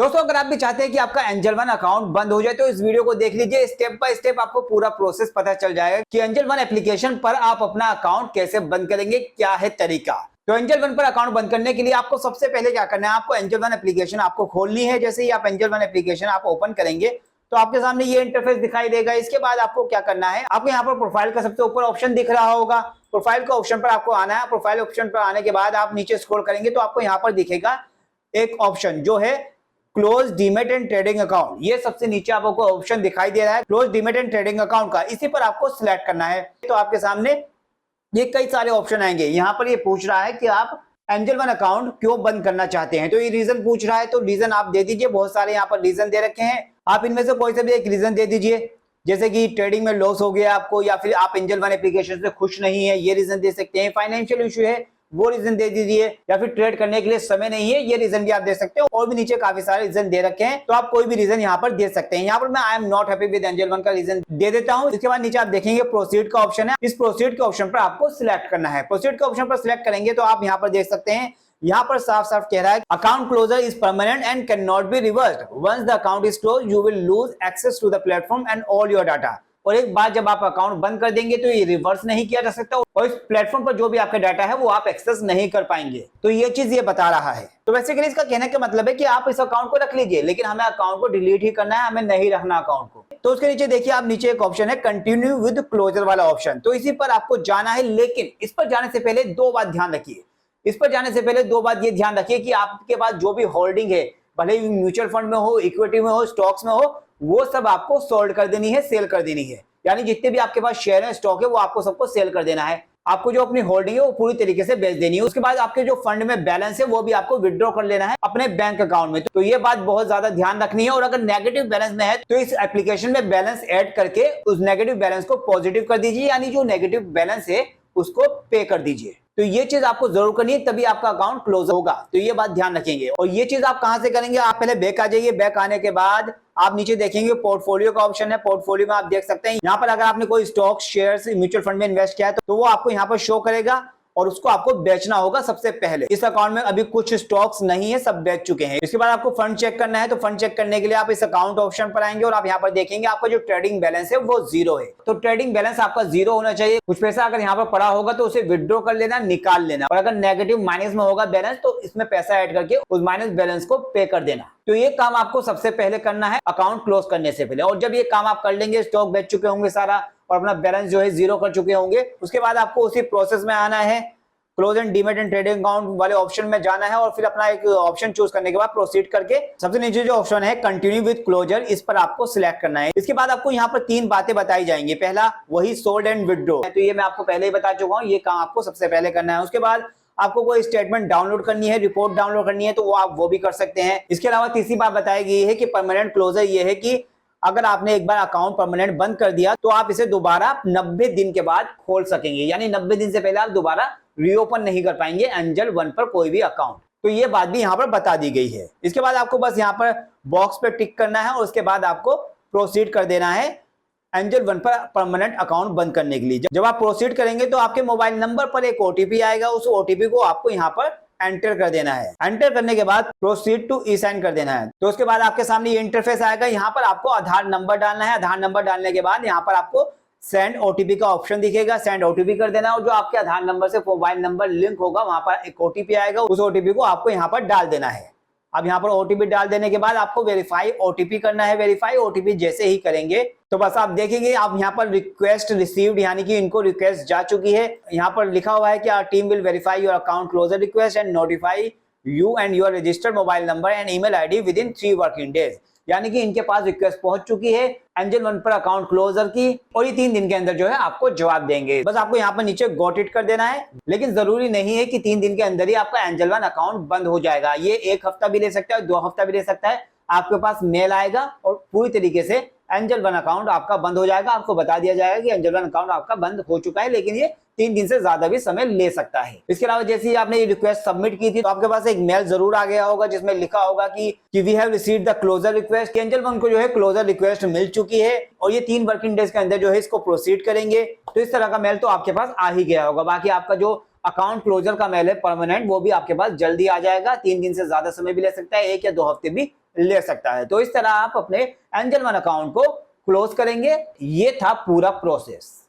दोस्तों अगर आप भी चाहते हैं कि आपका एंजल वन अकाउंट बंद हो जाए तो इस वीडियो को देख लीजिए। स्टेप बाय स्टेप आपको पूरा प्रोसेस पता चल जाएगा कि एंजल वन एप्लीकेशन पर आप अपना अकाउंट कैसे बंद करेंगे, क्या है तरीका। तो एंजल वन पर अकाउंट बंद करने के लिए आपको सबसे पहले क्या करना है, आपको एंजल वन एप्लीकेशन आपको खोलनी है। जैसे ही आप एंजल वन एप्लीकेशन आप ओपन करेंगे तो आपके सामने ये इंटरफेस दिखाई देगा। इसके बाद आपको क्या करना है, आपको यहाँ पर प्रोफाइल का सबसे ऊपर ऑप्शन दिख रहा होगा, प्रोफाइल का ऑप्शन पर आपको आना है। प्रोफाइल ऑप्शन पर आने के बाद आप नीचे स्क्रॉल करेंगे तो आपको यहाँ पर दिखेगा एक ऑप्शन जो है close demat and trading account. ये सबसे नीचे आपको ऑप्शन दिखाई दे रहा है close demat and trading account का, इसी पर आपको सिलेक्ट करना है। तो आपके सामने ये कई सारे ऑप्शन आएंगे। यहाँ पर ये पूछ रहा है कि आप एंजल वन अकाउंट क्यों बंद करना चाहते हैं, तो ये रीजन पूछ रहा है, तो रीजन आप दे दीजिए। बहुत सारे यहाँ पर रीजन दे रखे हैं, आप इनमें से कोई से भी एक रीजन दे दीजिए। जैसे कि ट्रेडिंग में लॉस हो गया आपको, या फिर आप एंजल वन एप्लीकेशन से खुश नहीं है, ये रीजन दे सकते हैं। फाइनेंशियल इशू है, वो रीजन दे दीजिए। या फिर ट्रेड करने के लिए समय नहीं है, ये रीजन भी आप दे सकते हो। और भी नीचे काफी सारे रीजन दे रखे हैं, तो आप कोई भी रीजन यहाँ पर दे सकते हैं। यहाँ पर मैं I am not happy with angel one का रीजन दे देता हूँ। इसके बाद नीचे आप देखेंगे प्रोसीड का ऑप्शन है, इस प्रोसीड के ऑप्शन पर आपको सिलेक्ट करना है। प्रोसीड के ऑप्शन पर सिलेक्ट करेंगे तो आप यहाँ पर देख सकते हैं, यहाँ पर साफ साफ कह रहा है account closure is permanent and can not be reversed. Once the account is close you will lose access to the platform and all your data. और एक बार जब आप अकाउंट बंद कर देंगे तो ये रिवर्स नहीं किया जा सकता और इस प्लेटफॉर्म पर जो भी आपका डाटा है वो आप एक्सेस नहीं कर पाएंगे। तो ये चीज ये बता रहा है। तो बेसिकली इसका कहने का मतलब है कि आप इस अकाउंट को रख लीजिए, लेकिन हमें अकाउंट को डिलीट ही करना है, हमें नहीं रखना अकाउंट को। तो उसके नीचे देखिए आप, नीचे एक ऑप्शन है कंटिन्यू विद क्लोजर वाला ऑप्शन, तो इसी पर आपको जाना है। लेकिन इस पर जाने से पहले दो बात ध्यान रखिए। इस पर जाने से पहले दो बात ये ध्यान रखिए कि आपके पास जो भी होल्डिंग है, भले ही म्यूचुअल फंड में हो, इक्विटी में हो, स्टॉक्स में हो, वो सब आपको सोल्ड कर देनी है, सेल कर देनी है। यानी जितने भी आपके पास शेयर है, स्टॉक है, वो आपको सबको सेल कर देना है। आपको जो अपनी होल्डिंग है वो पूरी तरीके से बेच देनी है। उसके बाद आपके जो फंड में बैलेंस है वो भी आपको विड्रॉ कर लेना है अपने बैंक अकाउंट में। तो ये बात बहुत ज्यादा ध्यान रखनी है। और अगर नेगेटिव बैलेंस में है तो इस एप्लीकेशन में बैलेंस ऐड करके उस नेगेटिव बैलेंस को पॉजिटिव कर दीजिए, यानी जो नेगेटिव बैलेंस है उसको पे कर दीजिए। तो ये चीज आपको जरूर करनी है, तभी आपका अकाउंट क्लोज होगा। तो ये बात ध्यान रखेंगे। और ये चीज आप कहां से करेंगे, आप पहले बैक आ जाइए। बैक आने के बाद आप नीचे देखेंगे पोर्टफोलियो का ऑप्शन है। पोर्टफोलियो में आप देख सकते हैं, यहाँ पर अगर आपने कोई स्टॉक, शेयर्स, म्यूचुअल फंड में इन्वेस्ट किया है तो वो आपको यहाँ पर शो करेगा और उसको आपको बेचना होगा सबसे पहले। इस अकाउंट में अभी कुछ स्टॉक्स नहीं है, सब बेच चुके हैं। इसके बाद आपको फंड चेक करना है, तो फंड चेक करने के लिए आप इस अकाउंट ऑप्शन पर आएंगे और आप यहाँ पर देखेंगे आपका जो ट्रेडिंग बैलेंस है वो जीरो है। तो ट्रेडिंग बैलेंस आपका जीरो होना चाहिए। कुछ पैसा अगर यहाँ पर पड़ा होगा तो उसे विड्रॉ कर लेना, निकाल लेना। और अगर नेगेटिव माइनस में होगा बैलेंस तो इसमें पैसा ऐड करके उस माइनस बैलेंस को पे कर देना। तो ये काम आपको सबसे पहले करना है अकाउंट क्लोज करने से पहले। और जब ये काम आप कर लेंगे, स्टॉक बेच चुके होंगे सारा और अपना बैलेंस जो है जीरो कर चुके होंगे, उसके बाद आपको उसी प्रोसेस में आना है, close and demat and trading account वाले ऑप्शन में जाना है। और फिर अपना एक ऑप्शन चूज करने के बाद प्रोसीड करके सबसे नीचे जो ऑप्शन है कंटिन्यू विद क्लोजर, इस पर आपको सिलेक्ट करना है। इसके बाद आपको यहाँ पर तीन बातें बताई जाएंगी। पहला वही सोल्ड एंड विड्रॉ, तो ये मैं आपको पहले ही बता चुका हूँ, ये काम आपको सबसे पहले करना है। उसके बाद आपको कोई स्टेटमेंट डाउनलोड करनी है, रिपोर्ट डाउनलोड करनी है, तो वो आप वो भी कर सकते हैं। इसके अलावा तीसरी बात बताई गई है कि परमानेंट क्लोजर ये है कि अगर आपने एक बार अकाउंट परमानेंट बंद कर दिया तो आप इसे दोबारा 90 दिन के बाद खोल सकेंगे। यानी 90 दिन से पहले आप दोबारा रीओपन नहीं कर पाएंगे एंजल वन पर कोई भी अकाउंट। तो ये बात भी यहाँ पर बता दी गई है। इसके बाद आपको बस यहाँ पर बॉक्स पे टिक करना है और उसके बाद आपको प्रोसीड कर देना है एंजल वन पर परमानेंट अकाउंट बंद करने के लिए। जब आप प्रोसीड करेंगे तो आपके मोबाइल नंबर पर एक ओटीपी आएगा, उस ओटीपी को आपको यहाँ पर एंटर कर देना है। एंटर करने के बाद प्रोसीड टू ई साइन कर देना है। तो उसके बाद आपके सामने ये इंटरफेस आएगा, यहाँ पर आपको आधार नंबर डालना है। आधार नंबर डालने के बाद यहाँ पर आपको सेंड ओटीपी का ऑप्शन दिखेगा, सेंड ओटीपी कर देना। और जो आपके आधार नंबर से मोबाइल नंबर लिंक होगा वहां पर एक ओटीपी आएगा, उस ओटीपी को आपको यहाँ पर डाल देना है। अब यहाँ पर ओटीपी डाल देने के बाद आपको वेरीफाई ओटीपी करना है। वेरीफाई ओटीपी जैसे ही करेंगे तो बस आप देखेंगे आप यहाँ पर रिक्वेस्ट रिसीव्ड, यानी कि इनको रिक्वेस्ट जा चुकी है। यहाँ पर लिखा हुआ है कि our team will verify your account closure request and notify you and your registered mobile number and email ID within 3 working days. यानी कि इनके पास रिक्वेस्ट पहुंच चुकी है एंजल वन पर अकाउंट क्लोजर की, और ये 3 दिन के अंदर जो है आपको जवाब देंगे। बस आपको यहाँ पर नीचे गॉट इट कर देना है। लेकिन जरूरी नहीं है कि 3 दिन के अंदर ही आपका एंजल वन अकाउंट बंद हो जाएगा। ये 1 हफ्ता भी ले सकता है, 2 हफ्ता भी ले सकता है। आपके पास मेल आएगा और पूरी तरीके से एंजल वन अकाउंट आपका बंद हो जाएगा। आपको बता दिया जाएगा कि एंजल वन अकाउंट आपका बंद हो चुका है, लेकिन ये 3 दिन से ज्यादा भी समय ले सकता है। इसके अलावा जैसे ही आपने ये रिक्वेस्ट सबमिट की थी तो आपके पास एक मेल जरूर आ गया होगा जिसमें लिखा होगा कि we have received the closure request. Angel One को जो है क्लोजर रिक्वेस्ट मिल चुकी है और ये 3 वर्किंग डेज के अंदर जो है इसको प्रोसीड करेंगे। तो इस तरह का मेल तो आपके पास आ ही गया होगा। बाकी आपका जो अकाउंट क्लोजर का मेल है परमानेंट, वो भी आपके पास जल्दी आ जाएगा। 3 दिन से ज्यादा समय भी ले सकता है, 1 या 2 हफ्ते भी ले सकता है। तो इस तरह आप अपने एंजल वन अकाउंट को क्लोज करेंगे। ये था पूरा प्रोसेस।